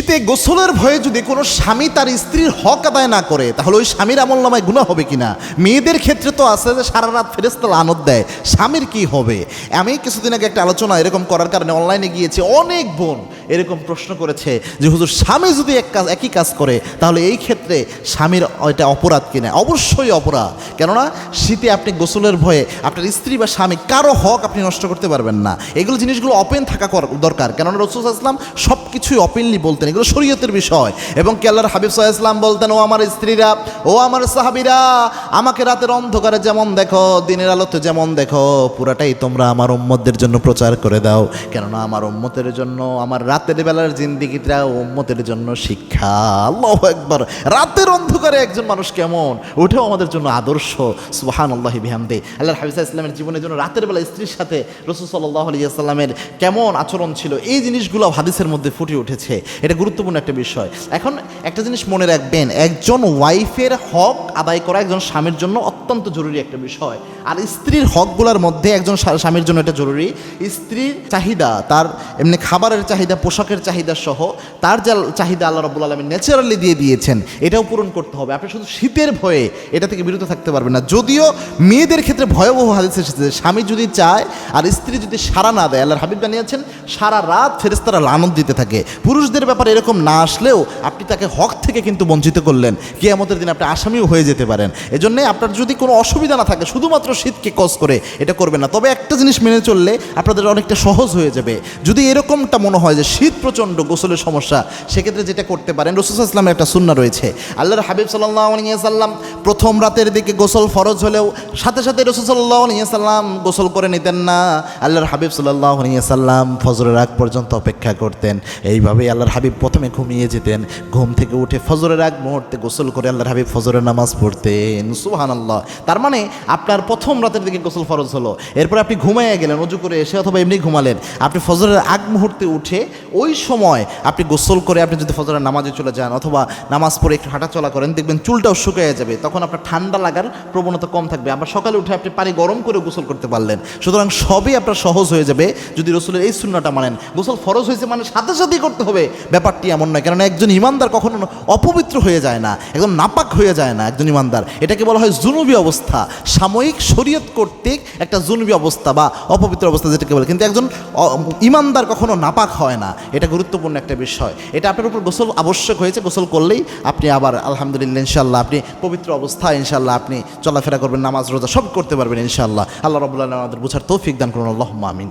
শীতে গোসলের ভয়ে যদি কোনো স্বামী তার স্ত্রীর হক আদায় না করে তাহলে ওই স্বামীর আমলনামায় গুনাহ হবে কিনা? মেয়েদের ক্ষেত্রে তো আছে যে সারা রাত ফেরেশতা লানত দেয়, স্বামীর কি হবে? আমি কিছুদিন আগে একটা আলোচনা এরকম করার কারণে অনলাইনে গিয়েছি, অনেক বোন এরকম প্রশ্ন করেছে যে হুজুর স্বামী যদি একই কাজ করে তাহলে এই ক্ষেত্রে স্বামীর এটা অপরাধ কিনা? অবশ্যই অপরাধ। কেননা শীতে আপনি গোসলের ভয়ে আপনার স্ত্রী বা স্বামী কারো হক আপনি নষ্ট করতে পারবেন না। এগুলো জিনিসগুলো ওপেন থাকা দরকার, কেননা রাসূল সাল্লাল্লাহু আলাইহি ওয়াসাল্লাম সব কিছুই ওপেনলি বলতেন, এগুলো শরীয়তের বিষয়। এবং কি আল্লাহর হাবিব সাল্লাল্লাহু আলাইহি ওয়াসাল্লাম বলতেন, ও আমার স্ত্রীরা, ও আমার সাহাবীরা, আমাকে রাতের অন্ধকারে যেমন দেখো, দিনের আলোতে যেমন দেখো, পুরাটাই তোমরা আমার উম্মতদের জন্য প্রচার করে দাও। কেননা আমার উম্মতের জন্য আমার রাতের বেলার জিন্দেগিটা উম্মতের জন্য শিক্ষা। আল্লাহু আকবার। রাতের অন্ধকারে একজন মানুষ কেমন, ওটাও আমাদের জন্য আদর্শ। সুবহানাল্লাহি বিহামদি। আল্লাহর হাবিব সাল্লাল্লাহু আলাইহি ওয়াসাল্লামের জীবনের জন্য রাতের বেলা স্ত্রীর সাথে রাসূল সাল্লাল্লাহু আলাইহি ওয়াসাল্লামের কেমন আচরণ ছিল, এই জিনিসগুলো হাদিসের মধ্যে ফুটে উঠেছে। এটা গুরুত্বপূর্ণ একটা বিষয়। এখন একটা জিনিস মনে রাখবেন, একজন ওয়াইফের হক আদায় করা একজন স্বামীর জন্য অত্যন্ত জরুরি একটা বিষয়। আর স্ত্রীর হকগুলোর মধ্যে একজন স্বামীর জন্য এটা জরুরি, স্ত্রীর চাহিদা, তার এমনি খাবারের চাহিদা, পোশাকের চাহিদা সহ তার যা চাহিদা আল্লাহ রাব্বুল আলামিন ন্যাচারালি দিয়ে দিয়েছেন, এটাও পূরণ করতে হবে। আপনি শুধু শীতের ভয়ে এটা থেকে বিরত থাকতে পারবেন না। যদিও মেয়েদের ক্ষেত্রে ভয়াবহ হাদিস এসেছে, স্বামী যদি চায় আর স্ত্রী যদি সাড়া না দেয়, আল্লাহর হাবিব জানিয়েছেন সারা রাত ফেরেশতারা লানত দিতে থাকে। পুরুষদের ব্যাপারে এরকম না আসলেও আপনি তাকে হক থেকে কিন্তু বঞ্চিত করলেন, কিয়ামতের দিন আপনি আসামিও হয়ে যেতে পারেন। এজন্যে আপনার যদি কোনো অসুবিধা না থাকে, শুধুমাত্র শীতকে কজ করে এটা করবেন না। তবে একটা জিনিস মেনে চললে আপনাদের অনেকটা সহজ হয়ে যাবে। যদি এরকমটা মনে হয় যে শীত প্রচণ্ড, গোসলের সমস্যা, সেক্ষেত্রে যেটা করতে পারেন, রাসূল সাল্লাল্লাহু আলাইহি ওয়াসাল্লামের একটা সুন্নাহ রয়েছে। আল্লাহর হাবিব সাল্লাল্লাহু আলাইহি ওয়াসাল্লাম প্রথম রাতের দিকে গোসল ফরজ হলেও সাথে সাথে রাসূল সাল্লাল্লাহু আলাইহি ওয়াসাল্লাম গোসল করে নিতেন না। আল্লাহর হাবিব সাল্লাল্লাহু আলাইহি ওয়াসাল্লাম ফজরের আগ পর্যন্ত অপেক্ষা করতেন। এইভাবেই আল্লাহর হাবিব প্রথমে ঘুমিয়ে যেতেন, ঘুম থেকে উঠে ফজরের আগ মুহূর্তে গোসল করে আল্লাহর হাবিব ফজরের নামাজ পড়তেন। সুবহানাল্লাহ। তার মানে আপনার প্রথম রাতের দিকে গোসল ফরজ হলো, এরপর আপনি ঘুমাইয়া গেলেন, ওযু করে এসে অথবা এমনি ঘুমালেন, আপনি ফজরের আগ মুহূর্তে উঠে ওই সময় আপনি গোসল করে আপনি যদি ফজরের নামাজে চলে যান অথবা নামাজ পড়ে একটু হাঁটাচলা করেন, দেখবেন চুলটাও শুকিয়ে যাবে, তখন আপনার ঠান্ডা লাগার প্রবণতা কম থাকবে। আবার সকালে উঠে আপনি পানি গরম করে গোসল করতে পারলেন। সুতরাং সবই আপনার সহজ হয়ে যাবে যদি রাসূলের এই সুন্নাহটা মানেন। গোসল ফরজ হয়েছে মানে সাথে সাথেই করতে হবে, ব্যাপারটি এমন নয়। কারণ একজন ইমানদার কখনো অপবিত্র হয়ে যায় না, একদম নাপাক হয়ে যায় না একজন ইমানদার। এটাকে বলা হয় জুনুবি অবস্থা, সাময়িক শরীয়ত কর্তৃক একটা জুনুবি অবস্থা বা অপবিত্র অবস্থা যেটাকে বলে। কিন্তু একজন ইমানদার কখনো নাপাক হয় না, এটা গুরুত্বপূর্ণ একটা বিষয়। এটা আপনার উপর গোসল আবশ্যক হয়েছে, গোসল করলেই আপনি আবার আলহামদুলিল্লাহ ইনশাআল্লাহ আপনি পবিত্র অবস্থায় ইনশাআল্লাহ আপনি চলাফেরা করবেন, নামাজ রোজা সব করতে পারবেন ইনশাআল্লাহ। আল্লাহ রাব্বুল আলামিন আমাদের বুঝার তৌফিক দান করুন। আল্লাহুম্মা আমিন।